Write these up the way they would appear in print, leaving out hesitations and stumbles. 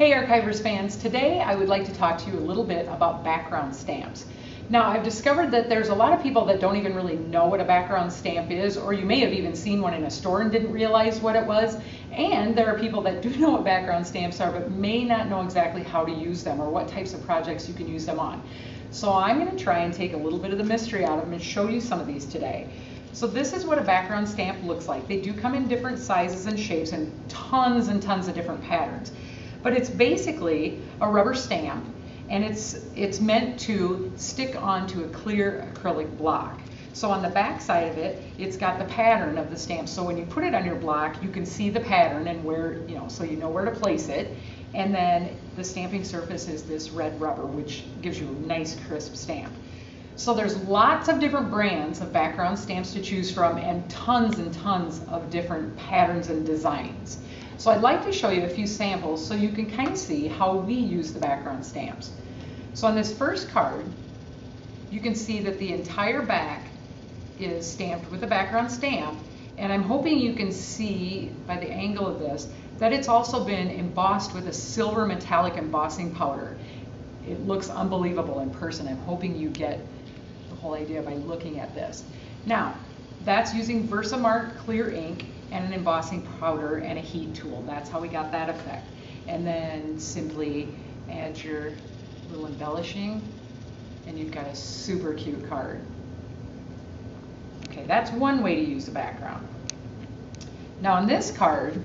Hey Archivers fans, today I would like to talk to you a little bit about background stamps. Now I've discovered that there's a lot of people that don't even really know what a background stamp is, or you may have even seen one in a store and didn't realize what it was. And there are people that do know what background stamps are but may not know exactly how to use them or what types of projects you can use them on. So I'm going to try and take a little bit of the mystery out of them and show you some of these today. So this is what a background stamp looks like. They do come in different sizes and shapes and tons of different patterns. But it's basically a rubber stamp, and it's meant to stick onto a clear acrylic block. So on the back side of it, it's got the pattern of the stamp. So when you put it on your block, you can see the pattern and where, so you know where to place it. And then the stamping surface is this red rubber, which gives you a nice crisp stamp. So there's lots of different brands of background stamps to choose from and tons of different patterns and designs. So I'd like to show you a few samples so you can kind of see how we use the background stamps. So on this first card, you can see that the entire back is stamped with a background stamp, and I'm hoping you can see by the angle of this that it's also been embossed with a silver metallic embossing powder. It looks unbelievable in person. I'm hoping you get the whole idea by looking at this. Now, that's using Versamark clear ink and an embossing powder and a heat tool. That's how we got that effect. And then simply add your little embellishing and you've got a super cute card. Okay, that's one way to use the background. Now on this card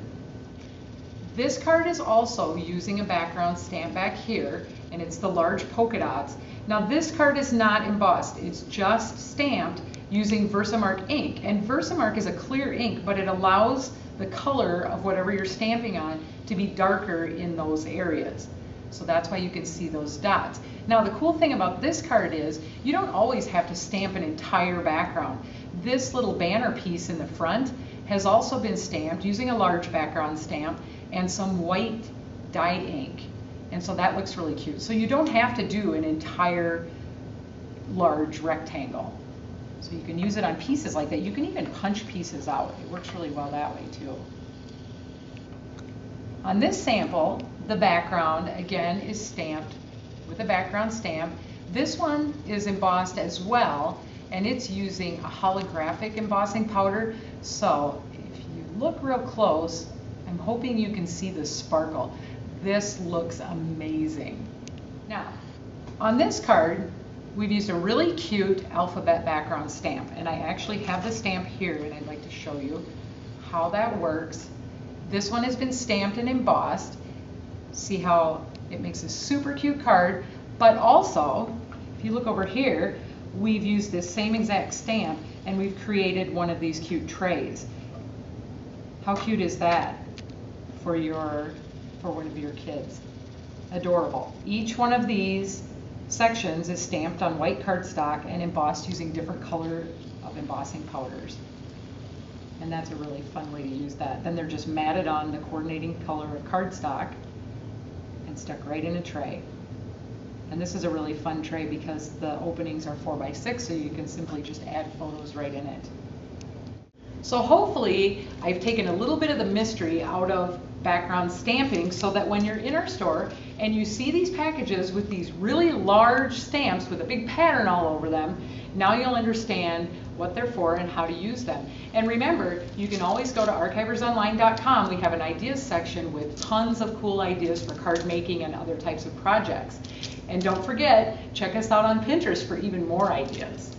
is also using a background stamp back here, and it's the large polka dots. Now this card is not embossed, it's just stamped using Versamark ink. And Versamark is a clear ink, but it allows the color of whatever you're stamping on to be darker in those areas. So that's why you can see those dots. Now the cool thing about this card is you don't always have to stamp an entire background. This little banner piece in the front has also been stamped using a large background stamp and some white dyed ink. And so that looks really cute. So you don't have to do an entire large rectangle. So you can use it on pieces like that. You can even punch pieces out. It works really well that way too. On this sample, the background again is stamped with a background stamp. This one is embossed as well, and it's using a holographic embossing powder. So if you look real close, I'm hoping you can see the sparkle. This looks amazing. Now, on this card, we've used a really cute alphabet background stamp, and I actually have the stamp here, and I'd like to show you how that works. This one has been stamped and embossed. See how it makes a super cute card, but also, if you look over here, we've used this same exact stamp, and we've created one of these cute trays. How cute is that for one of your kids? Adorable. Each one of these sections is stamped on white cardstock and embossed using different color of embossing powders. And that's a really fun way to use that. Then they're just matted on the coordinating color of cardstock and stuck right in a tray. And this is a really fun tray because the openings are 4x6, so you can simply just add photos right in it. So hopefully I've taken a little bit of the mystery out of background stamping so that when you're in our store and you see these packages with these really large stamps with a big pattern all over them, now you'll understand what they're for and how to use them. And remember, you can always go to archiversonline.com. We have an ideas section with tons of cool ideas for card making and other types of projects. And don't forget, check us out on Pinterest for even more ideas.